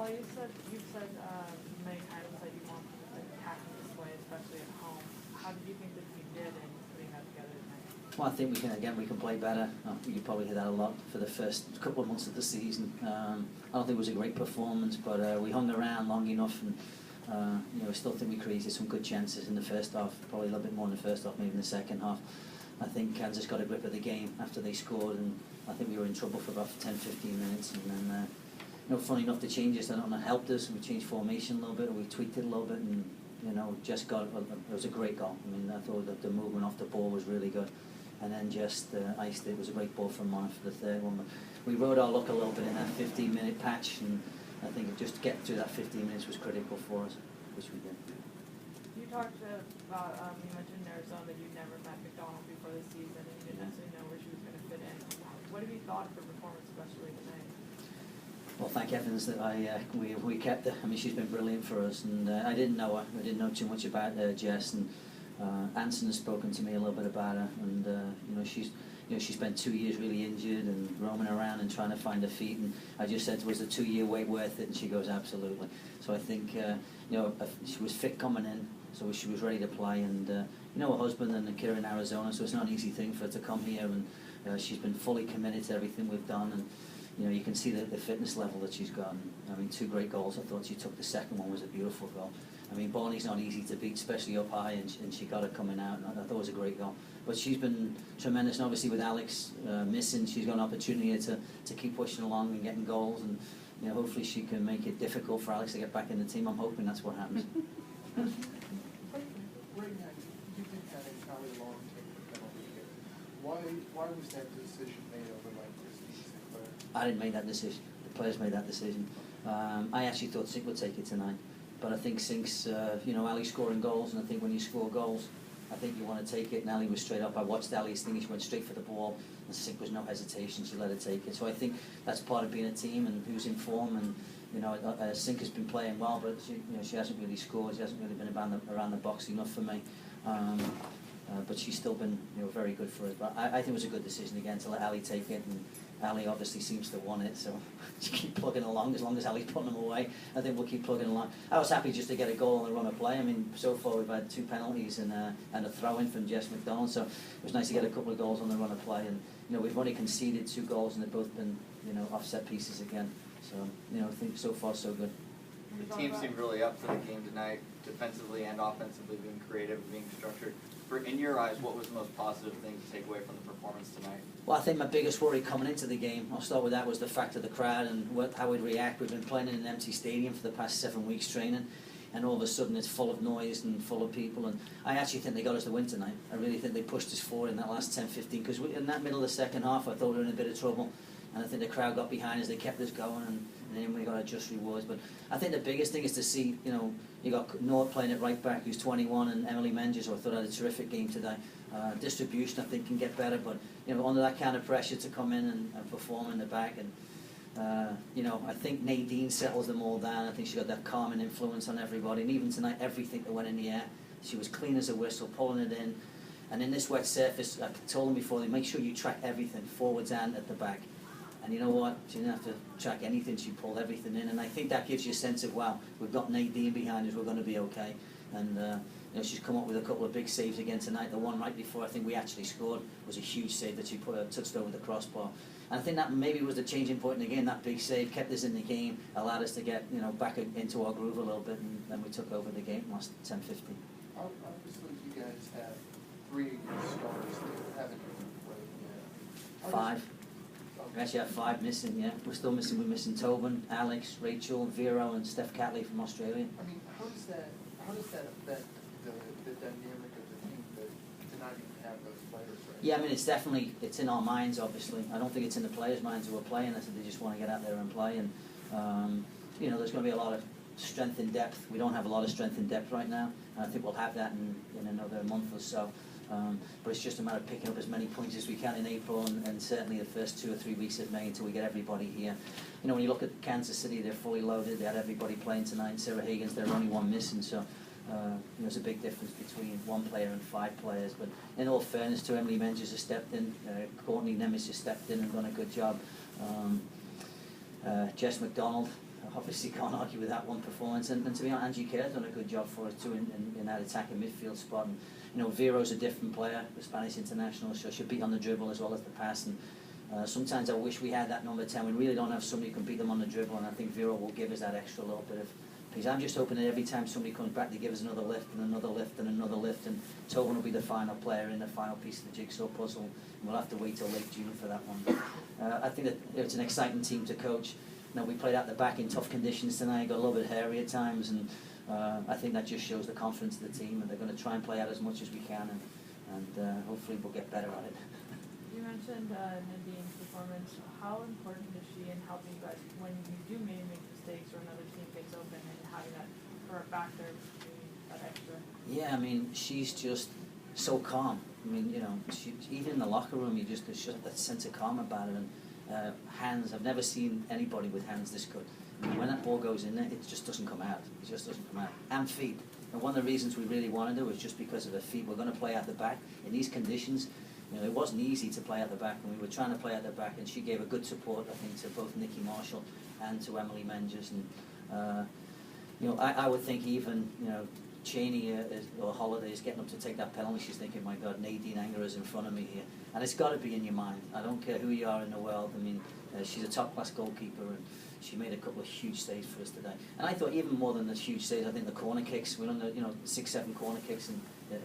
Well, you've said many times that you want an attacking display, especially at home. How did you think the team did in putting that together tonight? Well, I think we can play better. You probably hear that a lot for the first couple of months of the season. I don't think it was a great performance, but we hung around long enough, and I still think we created some good chances in the first half. Probably a little bit more in the first half, maybe in the second half. I think Kansas got a grip of the game after they scored, and I think we were in trouble for about 10-15 minutes, and then. Funny enough, the changes I don't know helped us. We changed formation a little bit, we tweaked it a little bit, and just got. It was a great goal. I mean, I thought that the movement off the ball was really good, and then just iced it. It was a great ball from Mark for the third one. We rode our luck a little bit in that 15-minute patch, and I think just getting through that 15 minutes was critical for us, which we did. You talked about you mentioned in Arizona that you'd never met McDonald before the season, and you didn't necessarily know where she was going to fit in. What have you thought of her performance, especially tonight? Well, thank heavens that we kept her. I mean, she's been brilliant for us, and I didn't know her. I didn't know too much about Jess, and Anson has spoken to me a little bit about her, and she spent 2 years really injured and roaming around and trying to find her feet, and I just said, was the 2-year wait worth it? And she goes, absolutely. So I think she was fit coming in, so she was ready to play, and her husband and Kira in Arizona, so it's not an easy thing for her to come here, and she's been fully committed to everything we've done, and you can see the fitness level that she's got. I mean, 2 great goals. I thought she took the second one was a beautiful goal. I mean, Barney's not easy to beat, especially up high, and she got it coming out, and I thought it was a great goal. But she's been tremendous, and obviously with Alex missing, she's got an opportunity to keep pushing along and getting goals, and hopefully she can make it difficult for Alex to get back in the team. I'm hoping that's what happens. Right now, you think having Callie Long take the penalty here, why was that decision made over like Christine Sinclair? I didn't make that decision. The players made that decision. I actually thought Sink would take it tonight, but I think Sink's, Ali scoring goals, and I think when you score goals, I think you want to take it, and Ali was straight up. I watched Ali's thing, she went straight for the ball, and Sink was no hesitation, she let her take it. So I think that's part of being a team and who's in form, and Sink has been playing well, but she hasn't really scored, she hasn't really been around the box enough for me. But she's still been very good for us. But I think it was a good decision again to let Ali take it, and Ali obviously seems to want it, so just keep plugging along. As long as Ali's putting them away, I think we'll keep plugging along. I was happy just to get a goal on the run of play. I mean, so far we've had 2 penalties and a throw-in from Jess McDonald, so it was nice to get a couple of goals on the run of play. And we've only conceded 2 goals, and they've both been offset pieces again. So I think so far so good. The team seemed really up for the game tonight, defensively and offensively, being creative, being structured. In your eyes, what was the most positive thing to take away from the performance tonight? Well, I think my biggest worry coming into the game, I'll start with that, was the fact of the crowd and how we'd react. We've been playing in an empty stadium for the past 7 weeks training, and all of a sudden it's full of noise and full of people, and I actually think they got us the win tonight. I really think they pushed us forward in that last 10-15, because in that middle of the second half I thought we were in a bit of trouble, and I think the crowd got behind us, they kept us going, and then we got our just rewards. But I think the biggest thing is to see, you got Nord playing at right back, who's 21, and Emily Menges, who I thought had a terrific game today. Distribution, I think, can get better, but under that kind of pressure to come in and perform in the back, and I think Nadine settles them all down. I think she got that calming influence on everybody, and even tonight, everything that went in the air, she was clean as a whistle, pulling it in. And in this wet surface, I told them before, make sure you track everything, forwards and at the back. And you know what? She didn't have to track anything. She pulled everything in, and I think that gives you a sense of, wow, we've got Nadine behind us. We're going to be okay. And she's come up with a couple of big saves again tonight. The one right before I think we actually scored was a huge save that she touched over the crossbar. And I think that maybe was the changing point in the game. That big save kept us in the game, allowed us to get back into our groove a little bit, and then we took over the game last 10-15. Obviously, you guys have 3 of your stars that haven't even played yet. 5. We actually have 5 missing, yeah. We're still missing. We're missing Tobin, Alex, Rachel, Vero, and Steph Catley from Australia. I mean, how does that affect the dynamic of the team to not even have those players right? Yeah, I mean, it's in our minds, obviously. I don't think it's in the players' minds who are playing. I think they just want to get out there and play. And there's going to be a lot of strength in depth. We don't have a lot of strength in depth right now, and I think we'll have that in another month or so. But it's just a matter of picking up as many points as we can in April, and certainly the first 2 or 3 weeks of May until we get everybody here. When you look at Kansas City, they're fully loaded. They had everybody playing tonight. Sarah Higgins, they're only 1 missing, so there's a big difference between 1 player and 5 players. But in all fairness to Emily Menges has stepped in, Courtney Nemes has stepped in and done a good job. Jess McDonald, obviously can't argue with that one performance. And to be honest, Angie Kerr's done a good job for us too in that attacking midfield spot. And, you know, Vero's a different player, the Spanish international, so she'll beat on the dribble as well as the pass. And sometimes I wish we had that number 10. We really don't have somebody who can beat them on the dribble, and I think Vero will give us that extra little bit of piece. I'm just hoping that every time somebody comes back, they give us another lift and another lift and another lift, and Tobin will be the final player in the final piece of the jigsaw puzzle. And we'll have to wait till late June for that one. I think that it's an exciting team to coach. You know, we played out the back in tough conditions tonight, got a little bit hairy at times, and I think that just shows the confidence of the team, and they're going to try and play out as much as we can, and hopefully we'll get better at it. You mentioned Nadine's performance. How important is she in helping you guys when you do make mistakes or another team gets open, and having that her back there doing that extra? Yeah, I mean, she's just so calm. I mean, you know, even in the locker room, there's just that sense of calm about it. And hands, I've never seen anybody with hands this good. I mean, when that ball goes in there, it just doesn't come out. It just doesn't come out. And feet. And one of the reasons we really wanted to was just because of the feet. We're going to play out the back in these conditions. You know, it wasn't easy to play at the back, and we were trying to play at the back, and she gave a good support, I think, to both Nikki Marshall and to Emily Menges. And you know, I would think even, you know, Cheney or Holiday is getting up to take that penalty. She's thinking, my God, Nadine Anger is in front of me here, and it's got to be in your mind. I don't care who you are in the world. I mean, she's a top-class goalkeeper, and she made a couple of huge saves for us today. And I thought even more than the huge saves, I think the corner kicks. We're on the 6-7 corner kicks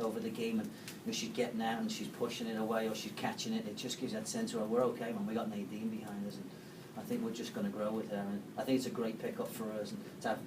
over the game, and you know, she's getting out and she's pushing it away or she's catching it. It just gives that sense of, we're okay when we got Nadine behind us, and I think we're just going to grow with her. And I think it's a great pickup for us, and to have,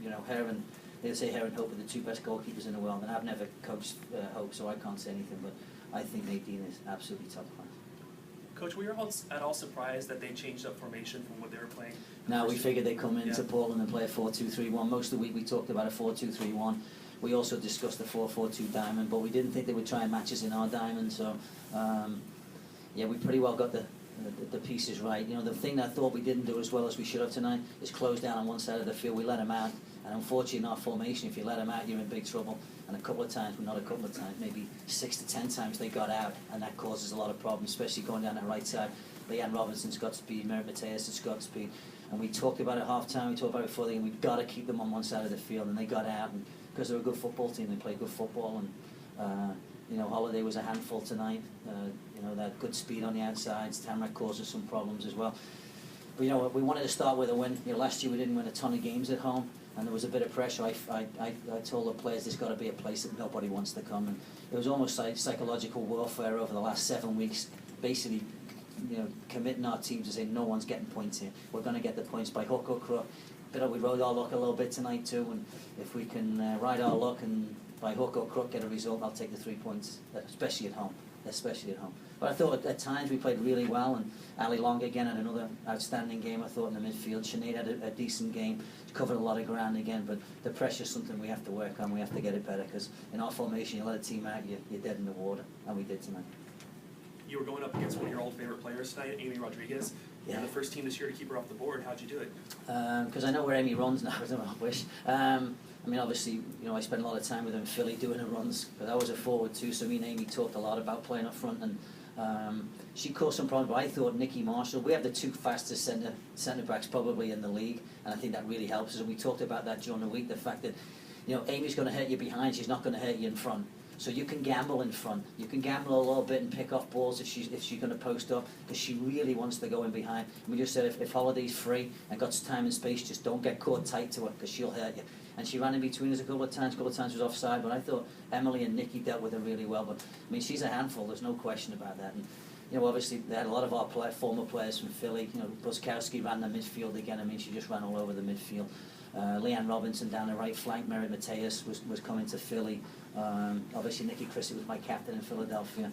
you know, her and they say her and Hope are the two best goalkeepers in the world. And I've never coached Hope, so I can't say anything. But I think Nadine is absolutely top class. Coach, were you at all surprised that they changed up formation from what they were playing? No, we figured they'd come into Portland and play a 4-2-3-1. Most of the week we talked about a 4-2-3-1. We also discussed the 4-4-2 diamond, but we didn't think they would try and match us in our diamond. So, yeah, we pretty well got the pieces right. You know, the thing that I thought we didn't do as well as we should have tonight is close down on one side of the field. We let them out, and unfortunately in our formation, if you let them out, you're in big trouble. And a couple of times, well, not a couple of times, maybe 6 to 10 times they got out, and that causes a lot of problems, especially going down that right side. Leanne Robinson's got speed, Merritt Mateus has got speed, and we talked about it at half-time, we talked about it before the game, we've got to keep them on one side of the field, and they got out, and because they're a good football team, they play good football, and you know, Holiday was a handful tonight. You know, they had good speed on the outsides. Tamarack caused us some problems as well. But you know, we wanted to start with a win. You know, last year we didn't win a ton of games at home, and there was a bit of pressure. I told the players there's got to be a place that nobody wants to come, and it was almost like psychological warfare over the last 7 weeks. Basically, you know, committing our team to say no one's getting points here. We're going to get the points by hook or crook. But we rode our luck a little bit tonight too, and if we can ride our luck and by hook or crook get a result, I'll take the 3 points, especially at home. Especially at home. But I thought at times we played really well, and Ali Long again had another outstanding game, I thought, in the midfield. Sinead had a decent game, covered a lot of ground again, but the pressure's something we have to work on, we have to get it better, because in our formation, you let a team out, you're dead in the water, and we did tonight. You were going up against one of your old favorite players tonight, Amy Rodriguez. Yeah. You're the first team this year to keep her off the board. How'd you do it? Because I know where Amy runs now, I don't know, I wish. I mean, obviously, you know, I spent a lot of time with her in Philly doing her runs, but I was a forward too, so me and Amy talked a lot about playing up front, and she caused some problems, but I thought Nikki Marshall, we have the two fastest centre backs probably in the league, and I think that really helps us, and we talked about that during the week, the fact that, you know, Amy's going to hurt you behind, she's not going to hurt you in front. So you can gamble in front. You can gamble a little bit and pick off balls if she's going to post up, because she really wants to go in behind. And we just said if Holiday's free and got time and space, just don't get caught tight to her, because she'll hurt you. And she ran in between us a couple of times was offside, but I thought Emily and Nikki dealt with her really well. But I mean, she's a handful, there's no question about that. And you know, obviously they had a lot of our former players from Philly. You know, Buskowski ran the midfield again. I mean, she just ran all over the midfield. Leanne Robinson down the right flank, Merritt Mateus was coming to Philly. Obviously Nikki Christie was my captain in Philadelphia.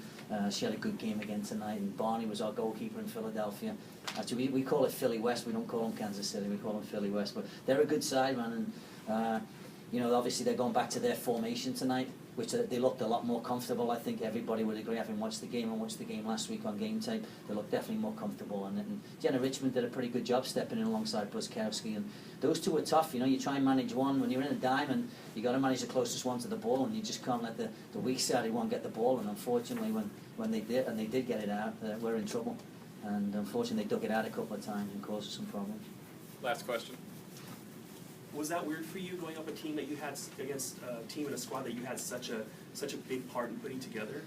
She had a good game again tonight, and Barney was our goalkeeper in Philadelphia. Actually, we call it Philly West, we don't call them Kansas City, we call them Philly West, but they're a good side, man, and you know, obviously they're going back to their formation tonight, which they looked a lot more comfortable. I think everybody would agree, having watched the game and watched the game last week on Game Tape, they looked definitely more comfortable. And Jenna Richmond did a pretty good job stepping in alongside Buskowski, and those two are tough. You know, you try and manage one. When you're in a diamond, you got to manage the closest one to the ball, and you just can't let the weak side one get the ball. And unfortunately, when they did get it out, we're in trouble. And unfortunately, they dug it out a couple of times and caused us some problems. Last question. Was that weird for you going up a team that you had against a team and a squad that you had such a big part in putting together?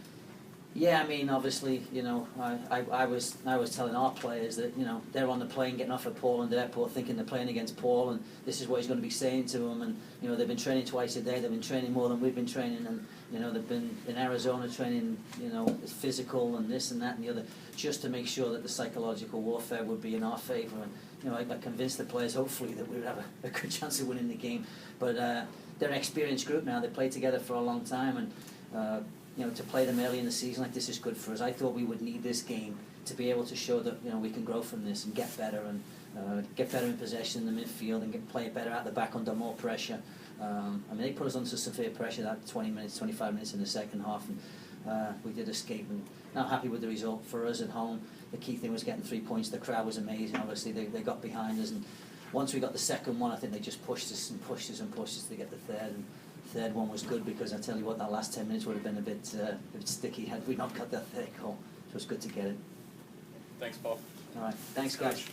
Yeah, I mean, obviously, you know, I was telling our players that, you know, they're on the plane getting off at Portland Airport thinking they're playing against Paul, and this is what he's going to be saying to them. And, you know, they've been training twice a day, they've been training more than we've been training, and, you know, they've been in Arizona training, you know, physical and this and that and the other, just to make sure that the psychological warfare would be in our favour. And, you know, I convinced the players, hopefully, that we would have a good chance of winning the game. But they're an experienced group now, they played together for a long time, and, you know, to play them early in the season like this is good for us. I thought we would need this game to be able to show that, you know, we can grow from this and get better in possession in the midfield and play better at the back under more pressure. I mean, they put us under severe pressure that 20 minutes, 25 minutes in the second half, and we did escape. And not happy with the result for us at home. The key thing was getting 3 points. The crowd was amazing. Obviously, they got behind us, and once we got the second one, I think they just pushed us and pushed us and pushed us to get the third. And third one was good because I tell you what, that last 10 minutes would have been a bit sticky had we not got that third goal. So it was good to get it. Thanks, Paul. All right, thanks guys.